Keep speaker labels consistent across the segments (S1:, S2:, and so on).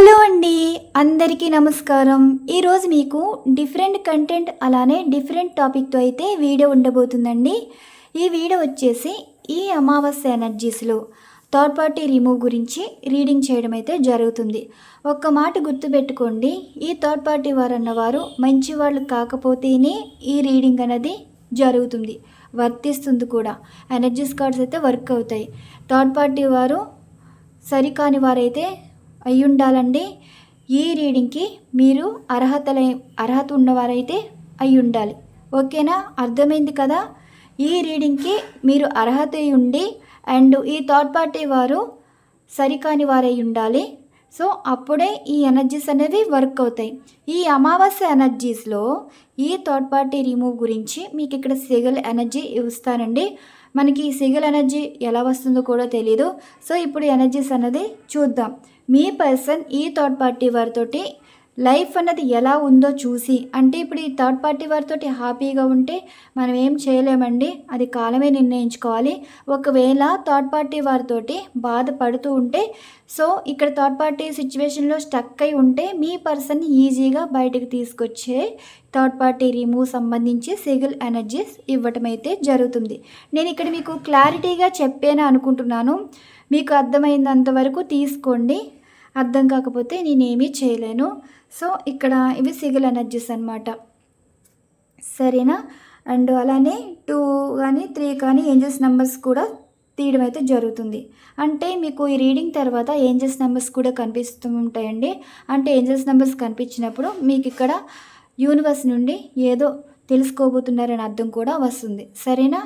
S1: Hello అండి, అందరికీ నమస్కారం. ఈరోజు మీకు డిఫరెంట్ కంటెంట్ అలానే డిఫరెంట్ టాపిక్తో అయితే వీడియో ఉండబోతుందండి. ఈ వీడియో వచ్చేసి ఈ అమావాస్య ఎనర్జీస్లో థర్డ్ పార్టీ రిమూవ్ గురించి రీడింగ్ చేయడం అయితే జరుగుతుంది. ఒక్క మాట గుర్తుపెట్టుకోండి, ఈ థర్డ్ పార్టీ వారు అన్నవారు మంచి వాళ్ళు కాకపోతేనే ఈ రీడింగ్ అనేది జరుగుతుంది, వర్తిస్తుంది కూడా. ఎనర్జీస్ కార్డ్స్ అయితే వర్క్ అవుతాయి. థర్డ్ పార్టీ వారు సరికాని వారైతే అయి ఉండాలండి. ఈ రీడింగ్కి మీరు అర్హత ఉన్నవారైతే అయి ఉండాలి. ఓకేనా, అర్థమైంది కదా? ఈ రీడింగ్కి మీరు అర్హత ఉండి అండ్ ఈ థర్డ్ పార్టీ వారు సరికాని వారై ఉండాలి. సో అప్పుడే ఈ ఎనర్జీస్ అనేవి వర్క్ అవుతాయి. ఈ అమావాస్య ఎనర్జీస్లో ఈ థర్డ్ పార్టీ రిమూవ్ గురించి మీకు ఇక్కడ సిగల్ ఎనర్జీ ఇస్తానండి. మనకి ఈ సిగల్ ఎనర్జీ ఎలా వస్తుందో కూడా తెలీదు. సో ఇప్పుడు ఎనర్జీస్ అనేది చూద్దాం. మీ పర్సన్ ఈ థర్డ్ పార్టీ వారితోటి లైఫ్ అన్నది ఎలా ఉందో చూసి, అంటే ఇప్పుడు ఈ థర్డ్ పార్టీ వారితోటి హ్యాపీగా ఉంటే మనం ఏం చేయలేమండి, అది కాలమే నిర్ణయించుకోవాలి. ఒకవేళ థర్డ్ పార్టీ వారితోటి బాధపడుతూ ఉంటే, సో ఇక్కడ థర్డ్ పార్టీ సిచ్యువేషన్లో స్టక్ అయి ఉంటే మీ పర్సన్ని ఈజీగా బయటకు తీసుకొచ్చే థర్డ్ పార్టీ రిమూవ్ సంబంధించి సిగిల్ ఎనర్జీస్ ఇవ్వటం అయితే జరుగుతుంది. నేను ఇక్కడ మీకు క్లారిటీగా చెప్పేనా అనుకుంటున్నాను. మీకు అర్థమైనంత వరకు తీసుకోండి, అర్థం కాకపోతే నేనేమీ చేయలేను. సో ఇక్కడ ఇవి సిగిల్ ఎనర్జీస్ అనమాట, సరేనా? అండ్ అలానే 2 కానీ 3 కానీ ఏంజల్స్ నెంబర్స్ కూడా తీయడం అయితే జరుగుతుంది. అంటే మీకు ఈ రీడింగ్ తర్వాత ఏంజల్స్ నెంబర్స్ కూడా కనిపిస్తూ ఉంటాయండి. అంటే ఏంజల్స్ నెంబర్స్ కనిపించినప్పుడు మీకు ఇక్కడ యూనివర్స్ నుండి ఏదో తెలుసుకోబోతున్నారని అర్థం కూడా వస్తుంది, సరేనా?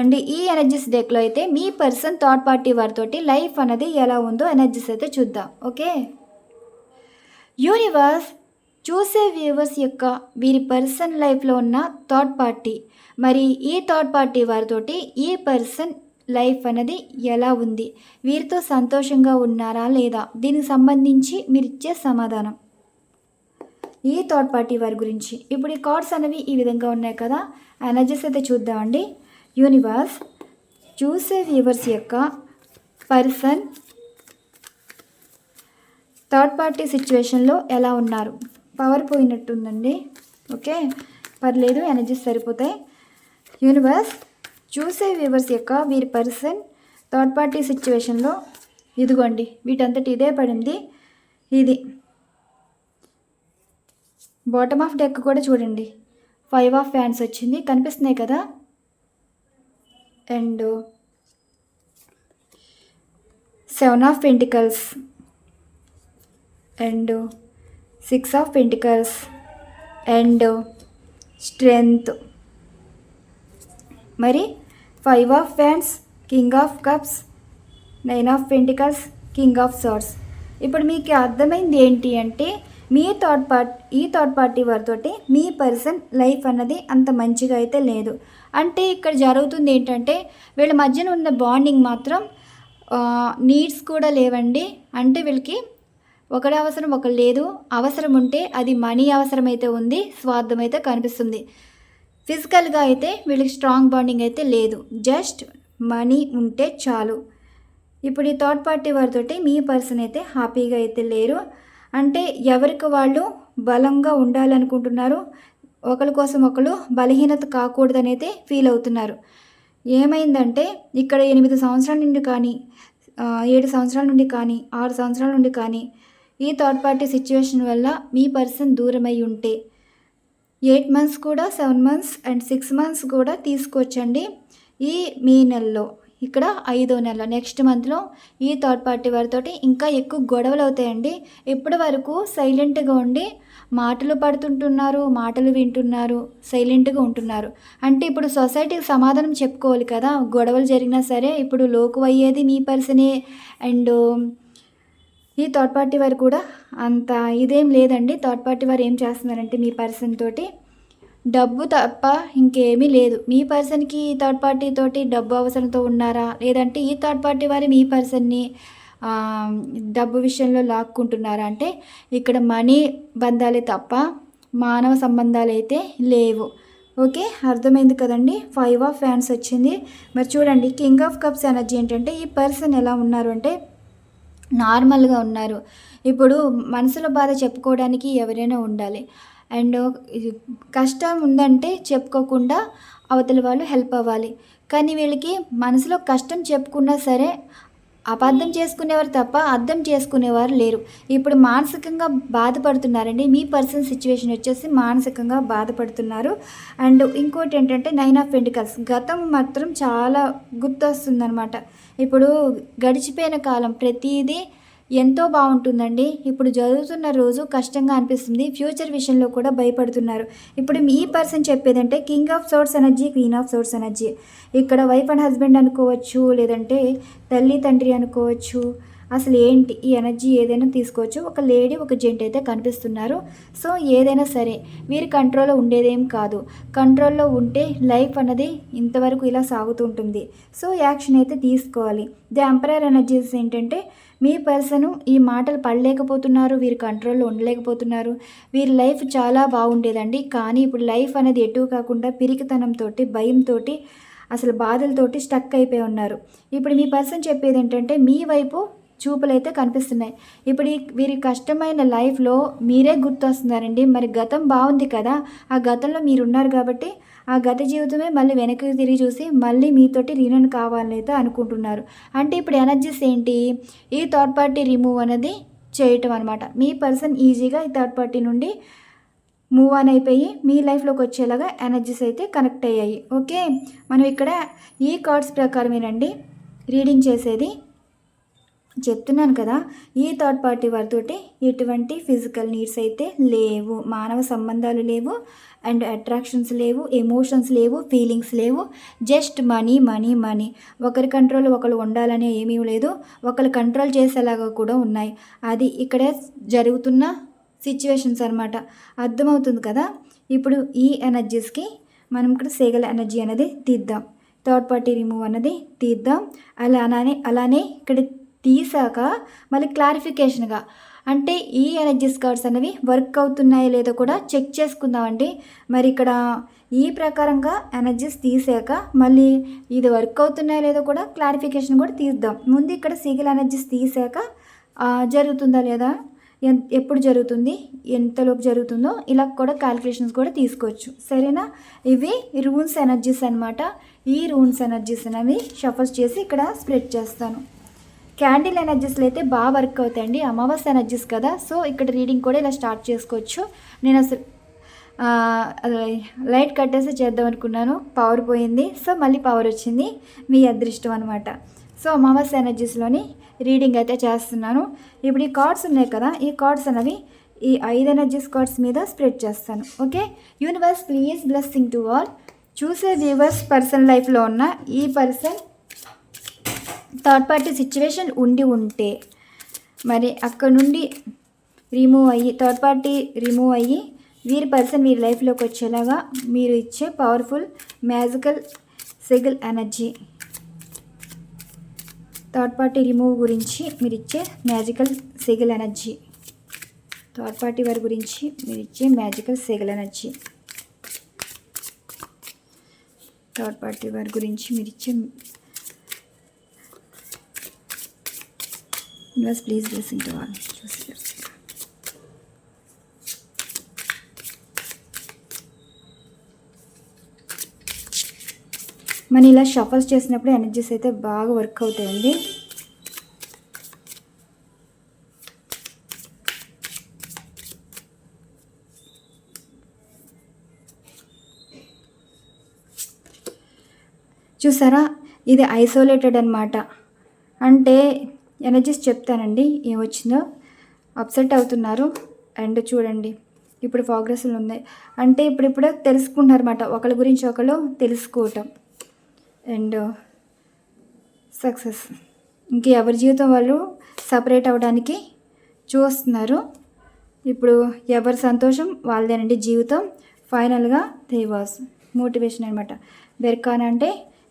S1: అండ్ ఈ ఎనర్జీస్ డెక్లో అయితే మీ పర్సన్ థర్డ్ పార్టీ వారితోటి లైఫ్ అనేది ఎలా ఉందో ఎనర్జీస్ అయితే చూద్దాం. ఓకే, యూనివర్స్ చూసే వ్యూవర్స్ యొక్క వీరి పర్సన్ లైఫ్లో ఉన్న థర్డ్ పార్టీ, మరి ఈ థర్డ్ పార్టీ వారితోటి ఈ పర్సన్ లైఫ్ అనేది ఎలా ఉంది, వీరితో సంతోషంగా ఉన్నారా లేదా, దీనికి సంబంధించి మీరు ఇచ్చే సమాధానం ఈ థర్డ్ పార్టీ వారి గురించి. ఇప్పుడు ఈ కార్డ్స్ అనేవి ఈ విధంగా ఉన్నాయి కదా, ఎనర్జీస్ అయితే చూద్దామండి. యూనివర్స్ చూసే వ్యూవర్స్ యొక్క పర్సన్ థర్డ్ పార్టీ సిచ్యువేషన్లో ఎలా ఉన్నారు. పవర్ పోయినట్టుందండి. ఓకే, పర్లేదు, ఎనర్జీస్ సరిపోతాయి. యూనివర్స్ చూసే వ్యూవర్స్ యొక్క వీరి పర్సన్ థర్డ్ పార్టీ సిచ్యువేషన్లో, ఇదిగోండి వీటంతటి ఇదే పడింది. ఇది బాటమ్ ఆఫ్ డెక్ కూడా చూడండి, 5 ఆఫ్ ఫ్యాన్స్ వచ్చింది, కనిపిస్తున్నాయి కదా. And 7 of pentacles and 6 of pentacles and strength, మరి 5 ఆఫ్ ఫ్యాన్స్, king of cups, 9 of pentacles, king of swords. ఇప్పుడు మీకు అర్థమైంది ఏంటి అంటే ఈ థర్డ్ పార్టీ వారితోటి మీ పర్సన్ లైఫ్ అన్నది అంత మంచిగా అయితే లేదు. అంటే ఇక్కడ జరుగుతుంది ఏంటంటే వీళ్ళ మధ్యన ఉన్న బాండింగ్ మాత్రం నీడ్స్ కూడా లేవండి. అంటే వీళ్ళకి ఒకటి అవసరం ఒకటి లేదు. అవసరం ఉంటే అది మనీ అవసరం అయితే ఉంది, స్వార్థం అయితే కనిపిస్తుంది. ఫిజికల్గా అయితే వీళ్ళకి స్ట్రాంగ్ బాండింగ్ అయితే లేదు, జస్ట్ మనీ ఉంటే చాలు. ఇప్పుడు ఈ థర్డ్ పార్టీ వారితోటి మీ పర్సన్ అయితే హ్యాపీగా అయితే లేరు. అంటే ఎవరికి వాళ్ళు బలంగా ఉండాలనుకుంటున్నారు, ఒకరి కోసం ఒకరు బలహీనత కాకూడదని అయితే ఫీల్ అవుతున్నారు. ఏమైందంటే ఇక్కడ 8 సంవత్సరాల నుండి కానీ 7 సంవత్సరాల నుండి కానీ 6 సంవత్సరాల నుండి కానీ ఈ థర్డ్ పార్టీ సిచ్యువేషన్ వల్ల మీ పర్సన్ దూరమై ఉంటే 8 మంత్స్ కూడా 7 మంత్స్ అండ్ 6 మంత్స్ కూడా తీసుకోవచ్చండి. ఈ మే నెలలో ఇక్కడ 5వ నెల నెక్స్ట్ మంత్లో ఈ థర్డ్ పార్టీ వారితోటి ఇంకా ఎక్కువ గొడవలు అవుతాయండి. ఇప్పటి వరకు సైలెంట్గా ఉండి మాటలు పడుతుంటున్నారు, మాటలు వింటున్నారు, సైలెంట్గా ఉంటున్నారు. అంటే ఇప్పుడు సొసైటీకి సమాధానం చెప్పుకోవాలి కదా, గొడవలు జరిగినా సరే ఇప్పుడు లోకు అయ్యేది మీ పర్సనే. అండ్ ఈ థర్డ్ పార్టీ వారు కూడా అంత ఇదేం లేదండి. థర్డ్ పార్టీ వారు ఏం చేస్తున్నారంటే మీ పర్సన్ తోటి డబ్బు తప్ప ఇంకేమీ లేదు. మీ పర్సన్కి ఈ థర్డ్ పార్టీ తోటి డబ్బు అవసరంతో ఉన్నారా, లేదంటే ఈ థర్డ్ పార్టీ వారి మీ పర్సన్ని డబ్బు విషయంలో లాక్కుంటున్నారా అంటే ఇక్కడ మనీ బంధాలే తప్ప మానవ సంబంధాలు అయితే లేవు. ఓకే, అర్థమైంది కదండి. 5 ఆఫ్ ఫ్యాన్స్ వచ్చింది. మరి చూడండి, కింగ్ ఆఫ్ కప్స్ ఎనర్జీ ఏంటంటే ఈ పర్సన్ ఎలా ఉన్నారు అంటే నార్మల్గా ఉన్నారు. ఇప్పుడు మనసులో బాధ చెప్పుకోవడానికి ఎవరైనా ఉండాలి. అండ్ కష్టం ఉందంటే చెప్పుకోకుండా అవతల వాళ్ళు హెల్ప్ అవ్వాలి. కానీ వీళ్ళకి మనసులో కష్టం చెప్పుకున్నా సరే అబద్ధం చేసుకునేవారు తప్ప అర్థం చేసుకునేవారు లేరు. ఇప్పుడు మానసికంగా బాధపడుతున్నారండి. మీ పర్సనల్ సిచ్యువేషన్ వచ్చేసి మానసికంగా బాధపడుతున్నారు. అండ్ ఇంకోటి ఏంటంటే 9 ఆఫ్ పెంటికల్స్, గతం మాత్రం చాలా గుర్తొస్తుందనమాట. ఇప్పుడు గడిచిపోయిన కాలం ప్రతిదీ ఎంతో బాగుంటుందండి. ఇప్పుడు జరుగుతున్న రోజు కష్టంగా అనిపిస్తుంది. ఫ్యూచర్ విషయంలో కూడా భయపడుతున్నారు. ఇప్పుడు మీ పర్సన్ చెప్పేదంటే king of source energy, queen of source energy. ఇక్కడ వైఫ్ అండ్ హస్బెండ్ అనుకోవచ్చు, లేదంటే తల్లి తండ్రి అనుకోవచ్చు. అసలు ఏంటి ఈ ఎనర్జీ ఏదైనా తీసుకోవచ్చు. ఒక లేడీ ఒక జెంట్ అయితే కనిపిస్తున్నారు. సో ఏదైనా సరే వీరి కంట్రోల్లో ఉండేదేం కాదు. కంట్రోల్లో ఉంటే లైఫ్ అన్నది ఇంతవరకు ఇలా సాగుతూ ఉంటుంది. సో యాక్షన్ అయితే తీసుకోవాలి. ది ఎంపరర్ ఎనర్జీస్ ఏంటంటే మీ పర్సను ఈ మాటలు పడలేకపోతున్నారు, వీరి కంట్రోల్లో ఉండలేకపోతున్నారు. వీరి లైఫ్ చాలా బాగుండేదండి. కానీ ఇప్పుడు లైఫ్ అనేది ఎటు కాకుండా పిరికితనంతో, భయంతో, అసలు బాధలతోటి స్టక్ అయిపోయి ఉన్నారు. ఇప్పుడు మీ పర్సన్ చెప్పేది ఏంటంటే మీ వైపు చూపులైతే కనిపిస్తున్నాయి. ఇప్పుడు వీరి కష్టమైన లైఫ్లో మీరే గుర్తొస్తున్నారండి. మరి గతం బాగుంది కదా, ఆ గతంలో మీరున్నారు కాబట్టి ఆ గత జీవితమే మళ్ళీ వెనక్కి తిరిగి చూసి మళ్ళీ మీతోటి రీయూనియన్ కావాలని అయితే అనుకుంటున్నారు. అంటే ఇప్పుడు ఎనర్జీస్ ఏంటి, ఈ థర్డ్ పార్టీ రిమూవ్ అనేది చేయటం అనమాట. మీ పర్సన్ ఈజీగా ఈ థర్డ్ పార్టీ నుండి మూవ్ ఆన్ అయిపోయి మీ లైఫ్లోకి వచ్చేలాగా ఎనర్జీస్ అయితే కనెక్ట్ అయ్యాయి. ఓకే, మనం ఇక్కడ ఈ కార్డ్స్ ప్రకారమేనండి రీడింగ్ చేసేది. చెప్తున్నాను కదా, ఈ థర్డ్ పార్టీ వారితోటి ఎటువంటి ఫిజికల్ నీడ్స్ అయితే లేవు, మానవ సంబంధాలు లేవు, అండ్ అట్రాక్షన్స్ లేవు, ఎమోషన్స్ లేవు, ఫీలింగ్స్ లేవు. Just money money money. ఒకరి కంట్రోల్ ఒకరు ఉండాలనే ఏమీ లేదు, ఒకరు కంట్రోల్ చేసేలాగా కూడా ఉన్నాయి. అది ఇక్కడే జరుగుతున్న సిచ్యువేషన్స్ అనమాట. అర్థమవుతుంది కదా. ఇప్పుడు ఈ ఎనర్జీస్కి మనం ఇక్కడ సేగల ఎనర్జీ అనేది తీద్దాం, థర్డ్ పార్టీ రిమూవ్ అన్నది తీద్దాం. అలానే ఇక్కడ తీసాక మళ్ళీ క్లారిఫికేషన్గా అంటే ఈ ఎనర్జీస్ కార్డ్స్ అనేవి వర్క్ అవుతున్నాయో లేదో కూడా చెక్ చేసుకుందామండి. మరి ఇక్కడ ఈ ప్రకారంగా ఎనర్జీస్ తీసాక మళ్ళీ ఇది వర్క్ అవుతున్నాయో లేదో కూడా క్లారిఫికేషన్ కూడా తీద్దాం. ముందు ఇక్కడ సింగిల్ ఎనర్జీస్ తీసాక జరుగుతుందా లేదా, ఎప్పుడు జరుగుతుంది, ఎంతలోపు జరుగుతుందో ఇలా కూడా క్యాలిక్యులేషన్స్ కూడా తీసుకోవచ్చు. సరేనా. ఇవి రూన్స్ ఎనర్జీస్ అనమాట. ఈ రూన్స్ ఎనర్జీస్ అనేవి షఫల్స్ చేసి ఇక్కడ స్ప్రెడ్ చేస్తాను. క్యాండిల్ ఎనర్జీస్లో అయితే బాగా వర్క్ అవుతాయండి. అమావాస్య ఎనర్జీస్ కదా, సో ఇక్కడ రీడింగ్ కూడా ఇలా స్టార్ట్ చేసుకోవచ్చు. నేను అసలు లైట్ కట్టేసి చేద్దాం అనుకున్నాను, పవర్ పోయింది. సో మళ్ళీ పవర్ వచ్చింది, మీ అదృష్టం అనమాట. సో అమావాస్య ఎనర్జీస్లోని రీడింగ్ అయితే చేస్తున్నాను. ఇప్పుడు ఈ కార్డ్స్ ఉన్నాయి కదా, ఈ కార్డ్స్ అనేవి ఈ 5 ఎనర్జీస్ కార్డ్స్ మీద స్ప్రెడ్ చేస్తాను. Okay, universe please blessing to all. చూసే వ్యూవర్స్ పర్సన్ లైఫ్లో ఉన్న ఈ పర్సన్ థర్డ్ పార్టీ సిచ్యువేషన్ ఉంటే మరి అక్కడ నుండి రిమూవ్ అయ్యి, థర్డ్ పార్టీ రిమూవ్ అయ్యి వీరి పర్సన్ వీరి లైఫ్లోకి వచ్చేలాగా మీరు ఇచ్చే powerful magical sigil energy, third party remove గురించి మీరు ఇచ్చే magical sigil energy, third party వారి గురించి మీరు ఇచ్చే magical sigil energy, third party వారి గురించి మీరు ఇచ్చే universe please blessing to all. మనం ఇలా షఫల్స్ చేసినప్పుడు ఎనర్జీస్ అయితే బాగా వర్క్ అవుతాయండి. చూసారా, ఇది ఐసోలేటెడ్ అనమాట. అంటే ఎనర్జీస్ చెప్తానండి ఏమొచ్చిందో. అప్సెట్ అవుతున్నారు అండ్ చూడండి ఇప్పుడు ప్రోగ్రెస్లు ఉన్నాయి. అంటే ఇప్పుడిప్పుడే తెలుసుకుంటున్నారు అనమాట, ఒకరి గురించి ఒకరు తెలుసుకోవటం. అండ్ సక్సెస్, ఇంక ఎవరి జీవితం వాళ్ళు సపరేట్ అవ్వడానికి చూస్తున్నారు. ఇప్పుడు ఎవరి సంతోషం వాళ్ళదేనండి జీవితం. ఫైనల్గా దేవాస్ మోటివేషన్ అనమాట. బెర్కాన్ అంటే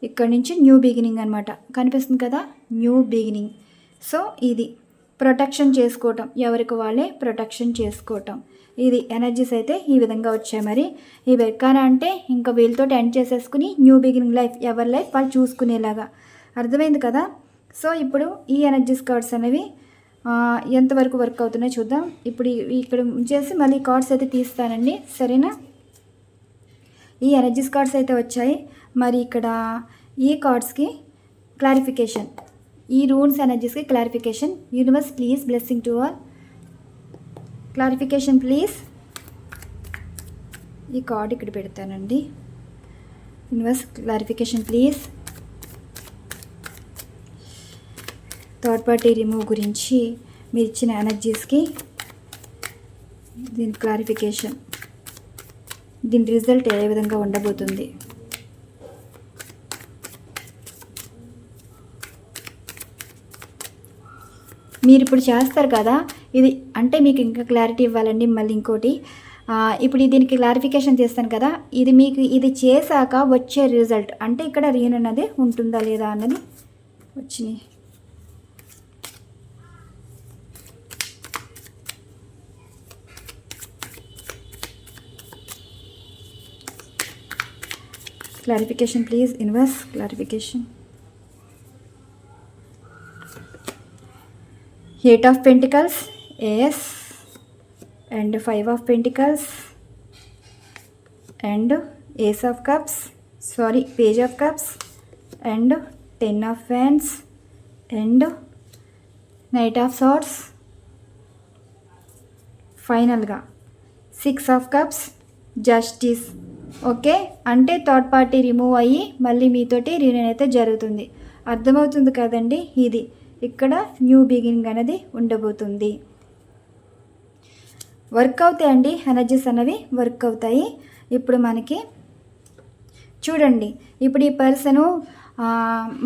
S1: ఇక్కడ నుంచి న్యూ బిగినింగ్ అనమాట. కనిపిస్తుంది కదా, న్యూ బిగినింగ్. సో ఇది ప్రొటెక్షన్ చేసుకోవటం, ఎవరికి వాళ్ళే ప్రొటెక్షన్ చేసుకోవటం. ఇది ఎనర్జీస్ అయితే ఈ విధంగా వచ్చాయి. మరి ఈ బెర్కానా అంటే ఇంకా వీళ్ళతో ఎండ్ చేసేసుకుని న్యూ బిగినింగ్ లైఫ్, ఎవరి లైఫ్ వాళ్ళు చూసుకునేలాగా. అర్థమైంది కదా. సో ఇప్పుడు ఈ ఎనర్జీస్ కార్డ్స్ అనేవి ఎంతవరకు వర్క్ అవుతున్నాయో చూద్దాం. ఇప్పుడు ఇక్కడ ఉంచేసి మళ్ళీ కార్డ్స్ అయితే తీస్తానండి, సరేనా? ఈ ఎనర్జీస్ కార్డ్స్ అయితే వచ్చాయి. మరి ఇక్కడ ఈ కార్డ్స్కి క్లారిఫికేషన్, ఈ రూన్స్ ఎనర్జీస్కి clarification. Universe please blessing to all, clarification please. ఈ కార్డ్ ఇక్కడ పెడతానండి. Universe clarification please. Third party remove గురించి మీరు ఇచ్చిన ఎనర్జీస్కి దీని క్లారిఫికేషన్, దీని రిజల్ట్ ఏ విధంగా ఉండబోతుంది. మీరు ఇప్పుడు చేస్తారు కదా, ఇది అంటే మీకు ఇంకా క్లారిటీ ఇవ్వాలండి. మళ్ళీ ఇంకోటి, ఇప్పుడు దీనికి క్లారిఫికేషన్ చేస్తాను కదా, ఇది మీకు ఇది చేశాక వచ్చే రిజల్ట్ అంటే ఇక్కడ రీన్ అన్నది ఉంటుందా లేదా అన్నది వచ్చినాయి. Clarification please universe, clarification. Eight of pentacles, yes, and 5 of pentacles, and ace of cups, sorry, page of cups, and 10 of wands, and knight of swords. ఫైనల్గా 6 of cups, జస్టిస్. ఓకే, అంటే third party remove అయ్యి మళ్ళీ మీతోటి reunion అయితే జరుగుతుంది. అర్థమవుతుంది కదండి? ఇది ఇక్కడ న్యూ బిగినింగ్ అనేది ఉండబోతుంది. వర్క్ అవుతాయండి, ఎనర్జీస్ అనేవి వర్క్ అవుతాయి. ఇప్పుడు మనకి చూడండి, ఇప్పుడు ఈ పర్సను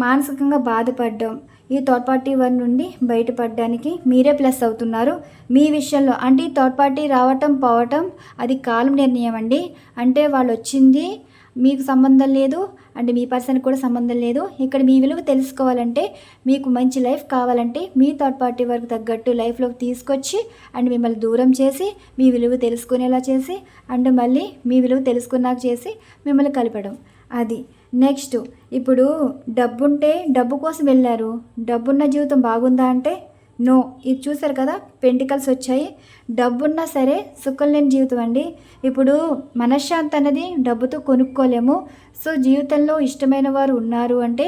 S1: మానసికంగా బాధపడడం, ఈ థర్డ్ పార్టీ వన్ నుండి బయటపడడానికి మీరే ప్లస్ అవుతున్నారు మీ విషయంలో. అంటే ఈ థర్డ్ పార్టీ రావటం పోవటం అది కాలం నిర్ణయం అండి. అంటే వాళ్ళు వచ్చింది మీకు సంబంధం లేదు, అంటే మీ పర్సన్కి కూడా సంబంధం లేదు. ఇక్కడ మీ విలువ తెలుసుకోవాలంటే, మీకు మంచి లైఫ్ కావాలంటే మీ థర్డ్ పార్టీ వరకు తగ్గట్టు లైఫ్లోకి తీసుకొచ్చి అండ్ మిమ్మల్ని దూరం చేసి మీ విలువ తెలుసుకునేలా చేసి అండ్ మళ్ళీ మీ విలువ తెలుసుకున్నాక చేసి మిమ్మల్ని కలపడం. అది నెక్స్ట్. ఇప్పుడు డబ్బుంటే డబ్బు కోసం వెళ్ళారు, డబ్బున్న జీవితం బాగుందా అంటే నో. ఇది చూసారు కదా, పెంటికల్స్ వచ్చాయి. డబ్బున్నా సరే సుఖం లేని జీవితం అండి. ఇప్పుడు మనశ్శాంతి అనేది డబ్బుతో కొనుక్కోలేము. సో జీవితంలో ఇష్టమైన వారు ఉన్నారు అంటే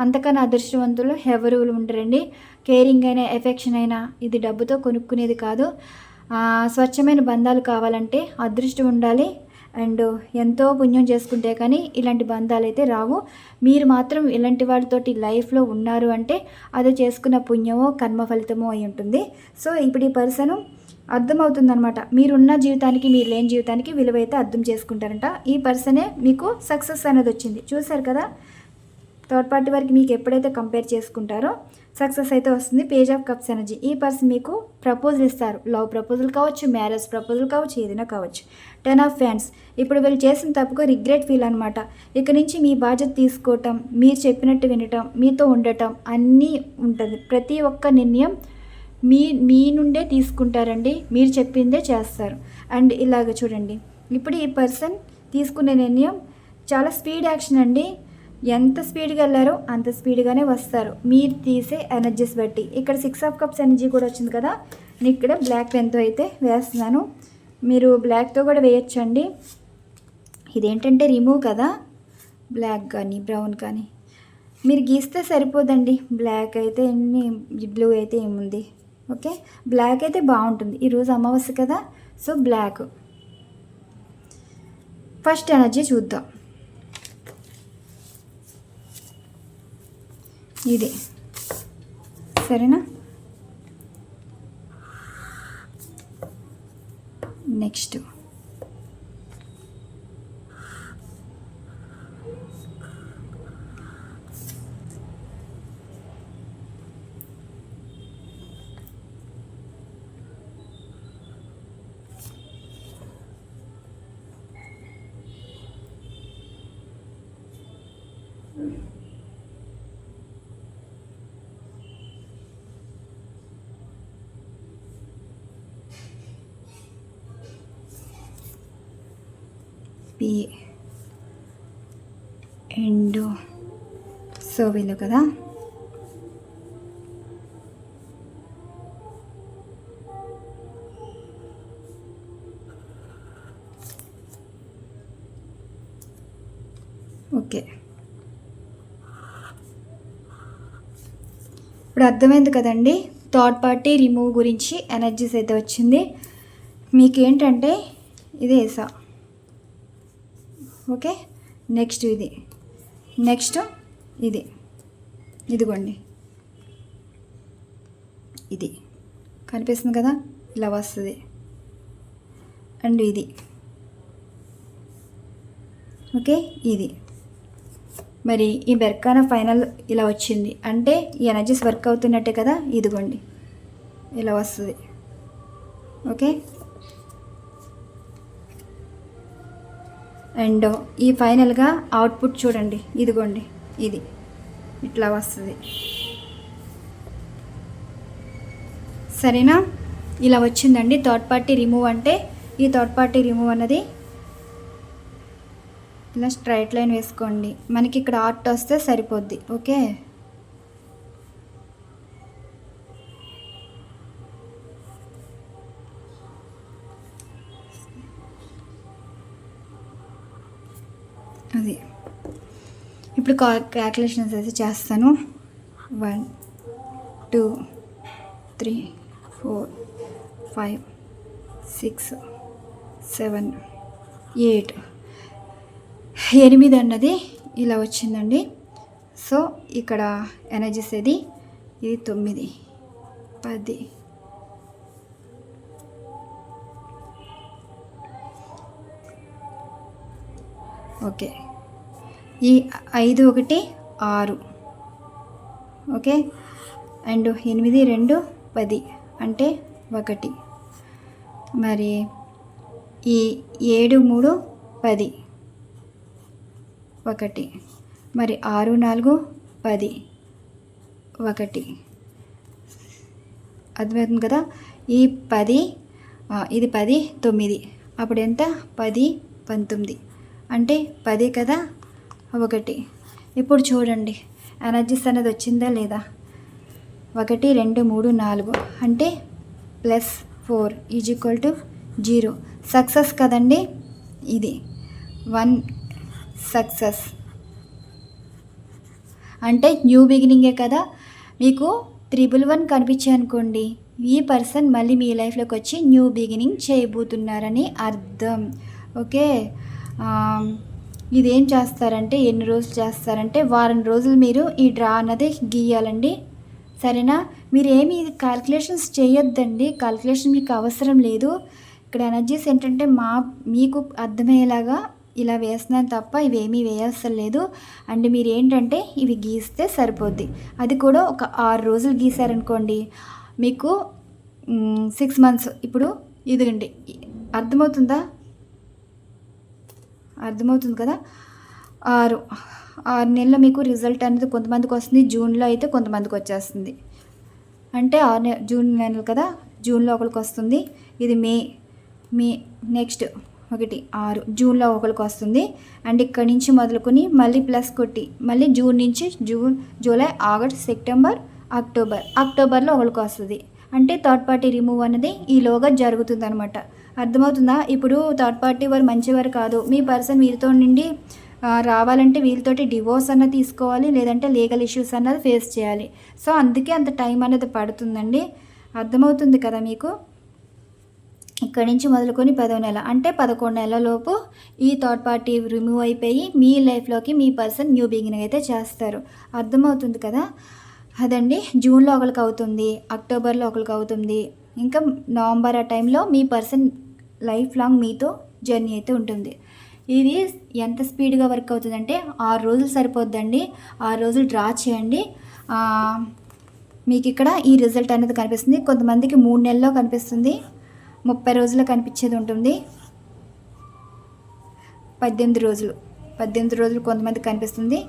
S1: అంతకన్నా అదృష్టవంతులు ఎవరు ఉండరండి. కేరింగ్ అయినా ఎఫెక్షన్ అయినా ఇది డబ్బుతో కొనుక్కునేది కాదు. స్వచ్ఛమైన బంధాలు కావాలంటే అదృష్టం ఉండాలి అండ్ ఎంతో పుణ్యం చేసుకుంటే కానీ ఇలాంటి బంధాలు అయితే రావు. మీరు మాత్రం ఇలాంటి వాళ్ళతోటి లైఫ్లో ఉన్నారు అంటే అది చేసుకున్న పుణ్యమో కర్మ ఫలితమో అయి ఉంటుంది. సో ఇప్పుడు ఈ పర్సన్ అర్థమవుతుందనమాట, మీరున్న జీవితానికి మీరు లేని జీవితానికి విలువ అయితే అర్థం చేసుకుంటారంట. ఈ పర్సనే మీకు సక్సెస్ అనేది వచ్చింది. చూసారు కదా, థర్డ్ పార్టీ వరకు మీకు ఎప్పుడైతే కంపేర్ చేసుకుంటారో సక్సెస్ అయితే వస్తుంది. Page of cups energy. ఈ పర్సన్ మీకు ప్రపోజల్ ఇస్తారు. లవ్ ప్రపోజల్ కావచ్చు, మ్యారేజ్ ప్రపోజల్ కావచ్చు, ఏదైనా కావచ్చు. 10 ఆఫ్ ఫ్యాన్స్. ఇప్పుడు వీళ్ళు చేసిన తప్పుగా రిగ్రెట్ ఫీల్ అనమాట. ఇక నుంచి మీ బాధ్యత తీసుకోవటం, మీరు చెప్పినట్టు వినటం, మీతో ఉండటం అన్నీ ఉంటుంది. ప్రతి ఒక్క నిర్ణయం మీ నుండే తీసుకుంటారండి, మీరు చెప్పిందే చేస్తారు. అండ్ ఇలాగ చూడండి, ఇప్పుడు ఈ పర్సన్ తీసుకునే నిర్ణయం చాలా స్పీడ్ యాక్షన్ అండి. ఎంత స్పీడ్గా వెళ్ళారో అంత స్పీడ్గానే వస్తారు మీరు తీసే ఎనర్జీస్ బట్టి. ఇక్కడ 6 ఆఫ్ కప్స్ ఎనర్జీ కూడా వచ్చింది కదా, నేను ఇక్కడ బ్లాక్ పెన్తో అయితే వేస్తున్నాను. మీరు బ్లాక్తో కూడా వేయచ్చండి. ఇదేంటంటే రిమూవ్ కదా, బ్లాక్ కానీ బ్రౌన్ కానీ మీరు గీస్తే సరిపోదండి. బ్లాక్ అయితే ఎన్ని, బ్లూ అయితే ఏముంది. ఓకే, బ్లాక్ అయితే బాగుంటుంది. ఈరోజు అమావాస్య కదా, సో బ్లాక్. ఫస్ట్ ఎనర్జీ చూద్దాం. ఇది సరేనా. నెక్స్ట్ పి అండ్ సో వీళ్ళు కదా, ఓకే, ఇప్పుడు అర్థమైంది కదండి థర్డ్ పార్టీ రిమూవ్ గురించి ఎనర్జీస్ అయితే వచ్చింది. మీకేంటంటే ఇది వేసా. ఓకే, నెక్స్ట్ ఇది, నెక్స్ట్ ఇది, ఇదిగోండి ఇది కనిపిస్తుంది కదా, ఇలా వస్తుంది. అండ్ ఇది ఓకే, ఇది మరి ఈ బెర్కానా ఫైనల్ ఇలా వచ్చింది అంటే ఈ ఎనర్జీస్ వర్క్ అవుతున్నట్టే కదా. ఇదిగోండి ఇలా వస్తుంది. ఓకే, అండ్ ఈ ఫైనల్గా అవుట్పుట్ చూడండి, ఇదిగోండి ఇది ఇట్లా వస్తుంది. సరేనా, ఇలా వచ్చిందండి థర్డ్ పార్టీ రిమూవ్ అంటే. ఈ థర్డ్ పార్టీ రిమూవ్ అన్నది ఇలా స్ట్రైట్ లైన్ వేసుకోండి, మనకి ఇక్కడ ఆర్ట్ వస్తే సరిపోద్ది. ఓకే, అది ఇప్పుడు క్యాల్కులేషన్స్ అయితే చేస్తాను. 1 2 3 4 5 6 7 8 8 అన్నది ఇలా వచ్చిందండి. సో ఇక్కడ ఎనర్జీస్ ఇది 9 10 ఓకే, ఈ 5 1 6 ఓకే, అండ్ 8 2 10 అంటే 1. మరి ఈ 7 3 10 1, మరి 6 4 10 1. అర్థమవుతుంది కదా. ఈ 10 ఇది 10 9 అప్పుడు ఎంత 10 19 అంటే 10 కదా 1. ఇప్పుడు చూడండి ఎనర్జీస్ అనేది వచ్చిందా లేదా. 1 2 3 4 అంటే +4 = 0. సక్సెస్ కదండి. ఇది 1 సక్సెస్ అంటే న్యూ బిగినింగే కదా. మీకు 111 కనిపించాయి అనుకోండి, ఈ పర్సన్ మళ్ళీ మీ లైఫ్లోకి వచ్చి న్యూ బిగినింగ్ చేయబోతున్నారని అర్థం. ఓకే, ఇదేం చేస్తారంటే ఎన్ని రోజులు చేస్తారంటే వారం రోజులు మీరు ఈ డ్రా అన్నది గీయాలండి. సరేనా, మీరు ఏమి క్యాల్కులేషన్స్ చేయొద్దండి, క్యాల్కులేషన్ మీకు అవసరం లేదు. ఇక్కడ ఎనర్జీస్ ఏంటంటే మీకు అర్థమయ్యేలాగా ఇలా వేస్తున్నాను తప్ప ఇవేమీ వేయాల్సిన లేదు. అండ్ మీరు ఏంటంటే ఇవి గీస్తే సరిపోద్ది. అది కూడా ఒక 6 రోజులు గీసారనుకోండి మీకు 6 మంత్స్. ఇప్పుడు ఇదిగండి, అర్థమవుతుంది కదా. 6 నెలలు మీకు రిజల్ట్ అనేది కొంతమందికి వస్తుంది. జూన్లో అయితే కొంతమందికి వచ్చేస్తుంది. అంటే జూన్ నెలలు కదా, జూన్లో ఒకరికి వస్తుంది. ఇది మే నెక్స్ట్ 1 6 జూన్లో ఒకరికి వస్తుంది. అండ్ ఇక్కడి నుంచి మొదలుకొని మళ్ళీ ప్లస్ కొట్టి మళ్ళీ జూన్ నుంచి జూలై ఆగస్ట్ సెప్టెంబర్ అక్టోబర్లో ఒకరికి వస్తుంది. అంటే థర్డ్ పార్టీ రిమూవ్ అనేది ఈలోగా జరుగుతుంది అనమాట. అర్థమవుతుందా. ఇప్పుడు థర్డ్ పార్టీ వారు మంచివారు కాదు. మీ పర్సన్ వీరితో నుండి రావాలంటే వీళ్ళతోటి డివోర్స్ అన్నది తీసుకోవాలి, లేదంటే లీగల్ ఇష్యూస్ అన్నది ఫేస్ చేయాలి. సో అందుకే అంత టైం అనేది పడుతుందండి. అర్థమవుతుంది కదా మీకు. ఇక్కడి నుంచి మొదలుకొని 10వ నెల అంటే 11 నెలలలోపు ఈ థర్డ్ పార్టీ రిమూవ్ అయిపోయి మీ లైఫ్లోకి మీ పర్సన్ న్యూ బిగినింగ్ అయితే చేస్తారు. అర్థమవుతుంది కదా. అదండి, జూన్లో ఒకరికి అవుతుంది, అక్టోబర్లో ఒకరికి అవుతుంది, ఇంకా నవంబర్ ఆ టైంలో మీ పర్సన్ లైఫ్ లాంగ్ మీతో జర్నీ అయితే ఉంటుంది. ఇది ఎంత స్పీడ్గా వర్క్ అవుతుందంటే 6 రోజులు సరిపోద్దండి. 6 రోజులు డ్రా చేయండి, మీకు ఇక్కడ ఈ రిజల్ట్ అనేది కనిపిస్తుంది. కొంతమందికి 3 నెలల్లో కనిపిస్తుంది, 30 రోజుల్లో కనిపించేది ఉంటుంది, 18 రోజులు కొంతమందికి కనిపిస్తుంది,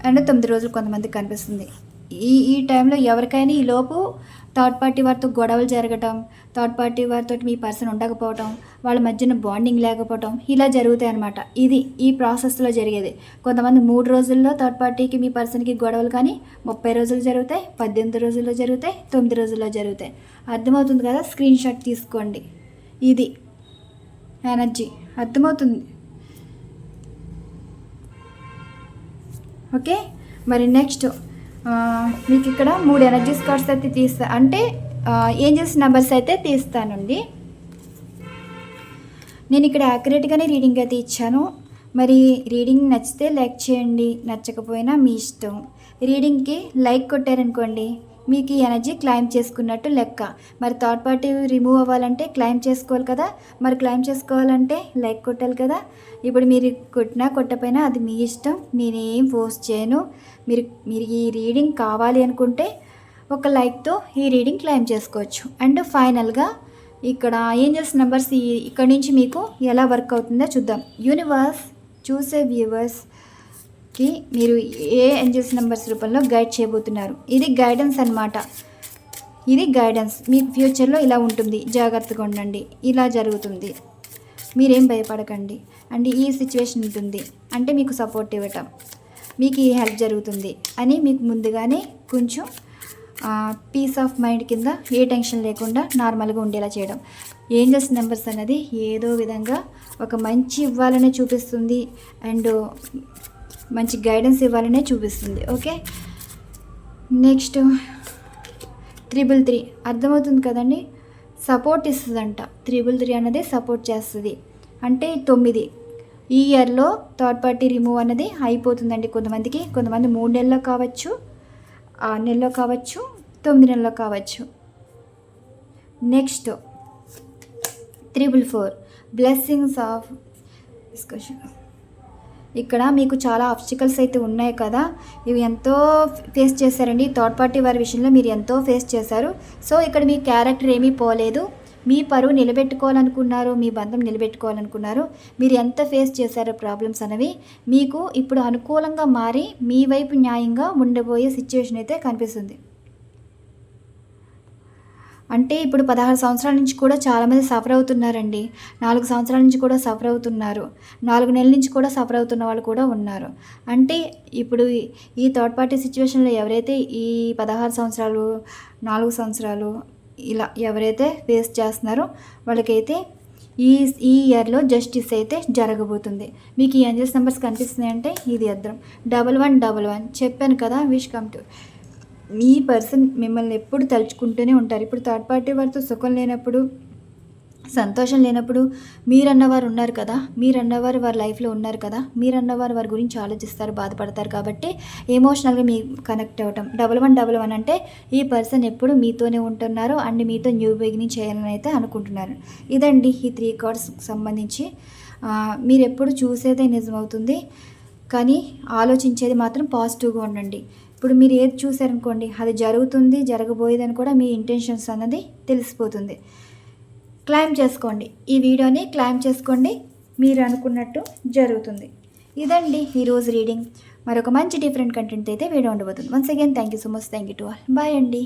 S1: అండ్ 9 రోజులు కొంతమందికి కనిపిస్తుంది. ఈ టైంలో ఎవరికైనా ఈ లోపు థర్డ్ పార్టీ వారితో గొడవలు జరగటం, థర్డ్ పార్టీ వారితో మీ పర్సన్ ఉండకపోవటం, వాళ్ళ మధ్యన బాండింగ్ లేకపోవటం ఇలా జరుగుతాయి అన్నమాట. ఇది ఈ ప్రాసెస్లో జరిగేది. కొంతమంది 3 రోజుల్లో థర్డ్ పార్టీకి మీ పర్సన్కి గొడవలు కానీ 30 రోజులు జరుగుతాయి, 18 రోజుల్లో జరుగుతాయి, 9 రోజుల్లో జరుగుతాయి. అర్థమవుతుంది కదా. స్క్రీన్ షాట్ తీసుకోండి. ఇది ఎనర్జీ అర్థమవుతుంది. ఓకే. మరి నెక్స్ట్ మీకు ఇక్కడ 3 ఎనర్జీస్ కార్డ్స్ అయితే తీస్తా, అంటే ఏంజెల్స్ నెంబర్స్ అయితే తీస్తానండి. నేను ఇక్కడ యాక్యురేట్గానే రీడింగ్ అయితే ఇచ్చాను. మరి రీడింగ్ నచ్చితే లైక్ చేయండి, నచ్చకపోయినా మీ ఇష్టం. రీడింగ్కి లైక్ కొట్టారనుకోండి మీకు ఈ ఎనర్జీ క్లైమ్ చేసుకున్నట్టు లెక్క. మరి థర్డ్ పార్టీ రిమూవ్ అవ్వాలంటే క్లైమ్ చేసుకోవాలి కదా, మరి క్లైమ్ చేసుకోవాలంటే లైక్ కొట్టాలి కదా. ఇప్పుడు మీరు కొట్టినా కొట్టపోయినా అది మీ ఇష్టం, నేనేం ఫోర్స్ చేయను. మీరు ఈ రీడింగ్ కావాలి అనుకుంటే ఒక లైక్తో ఈ రీడింగ్ క్లైమ్ చేసుకోవచ్చు. అండ్ ఫైనల్గా ఇక్కడ ఏంజెల్స్ నెంబర్స్ ఇక్కడ నుంచి మీకు ఎలా వర్క్ అవుతుందో చూద్దాం. యూనివర్స్ చూసే వ్యూవర్స్కి మీరు ఏ ఏంజెల్స్ నెంబర్స్ రూపంలో గైడ్ చేయబోతున్నారు. ఇది గైడెన్స్ అనమాట. ఇది గైడెన్స్. మీకు ఫ్యూచర్లో ఇలా ఉంటుంది, జాగ్రత్తగా ఉండండి, ఇలా జరుగుతుంది, మీరేం భయపడకండి అండ్ ఈ సిచ్యువేషన్ ఉంటుంది అంటే మీకు సపోర్ట్ ఇవ్వటం, మీకు ఈ హెల్ప్ జరుగుతుంది అని మీకు ముందుగానే కొంచెం పీస్ ఆఫ్ మైండ్ కింద ఏ టెన్షన్ లేకుండా నార్మల్గా ఉండేలా చేయడం. ఏంజెల్స్ నెంబర్స్ అనేది ఏదో విధంగా ఒక మంచి ఇవ్వాలనే చూపిస్తుంది అండ్ మంచి గైడెన్స్ ఇవ్వాలనే చూపిస్తుంది. ఓకే. నెక్స్ట్ 333 అర్థమవుతుంది కదండి, సపోర్ట్ ఇస్తుందంట. 333 అనేది సపోర్ట్ చేస్తుంది అంటే 9. ఈ ఇయర్లో థర్డ్ పార్టీ రిమూవ్ అనేది అయిపోతుందండి. కొంతమంది 3 నెలల్లో కావచ్చు, 6 నెలల్లో కావచ్చు, 9 నెలల్లో కావచ్చు. Next 344 blessings of discussion. ఇక్కడ మీకు చాలా ఆబ్స్టికల్స్ అయితే ఉన్నాయి కదా, ఇవి ఎంతో ఫేస్ చేశారండి. థర్డ్ పార్టీ వారి విషయంలో మీరు ఎంతో ఫేస్ చేశారు. సో ఇక్కడ మీ క్యారెక్టర్ ఏమీ పోలేదు. మీ పరువు నిలబెట్టుకోవాలనుకున్నారు, మీ బంధం నిలబెట్టుకోవాలనుకున్నారు. మీరు ఎంత ఫేస్ చేశారో ప్రాబ్లమ్స్ అనేవి మీకు ఇప్పుడు అనుకూలంగా మారి మీ వైపు న్యాయంగా ఉండబోయే సిచ్యువేషన్ అయితే కనిపిస్తుంది. అంటే ఇప్పుడు 16 సంవత్సరాల నుంచి కూడా చాలామంది సఫర్ అవుతున్నారండి. 4 సంవత్సరాల నుంచి కూడా సఫర్ అవుతున్నారు. 4 నెలల నుంచి కూడా సఫర్ అవుతున్న వాళ్ళు కూడా ఉన్నారు. అంటే ఇప్పుడు ఈ థర్డ్ పార్టీ సిచ్యువేషన్లో ఎవరైతే ఈ 16 సంవత్సరాలు 4 సంవత్సరాలు ఇలా ఎవరైతే ఫేస్ చేస్తున్నారో వాళ్ళకైతే ఈ ఇయర్లో జస్టిస్ అయితే జరగబోతుంది. మీకు ఈ ఏంజెల్స్ నెంబర్స్ కనిపిస్తున్నాయంటే ఇది అర్థం. 1111 చెప్పాను కదా, wish come to. Me person మిమ్మల్ని ఎప్పుడు తలుచుకుంటూనే ఉంటారు. ఇప్పుడు థర్డ్ పార్టీ వారితో సుఖం లేనప్పుడు, సంతోషం లేనప్పుడు మీరన్నవారు ఉన్నారు కదా, మీరన్నవారు వారి లైఫ్లో ఉన్నారు కదా, మీరన్నవారు వారి గురించి ఆలోచిస్తారు, బాధపడతారు. కాబట్టి ఎమోషనల్గా మీ కనెక్ట్ అవ్వటం. 1111 అంటే ఈ పర్సన్ ఎప్పుడు మీతోనే ఉంటున్నారు అండ్ మీతో న్యూ బిగినింగ్ చేయాలని అయితే అనుకుంటున్నారు. ఇదండి ఈ 3 కార్డ్స్ సంబంధించి. మీరు ఎప్పుడు చూసేదే నిజమవుతుంది, కానీ ఆలోచించేది మాత్రం పాజిటివ్గా ఉండండి. ఇప్పుడు మీరు ఏది చూసారనుకోండి అది జరుగుతుంది, జరగబోయేదని కూడా మీ ఇంటెన్షన్స్ అన్నది తెలిసిపోతుంది. క్లైమ్ చేసుకోండి, ఈ వీడియోని క్లైమ్ చేసుకోండి, మీరు అనుకున్నట్టు జరుగుతుంది. ఇదండి ఈరోజు రీడింగ్. మరొక మంచి డిఫరెంట్ కంటెంట్ అయితే వీడియో ఉండబోతుంది. Once again thank you so much. Thank you to all. Bye అండి.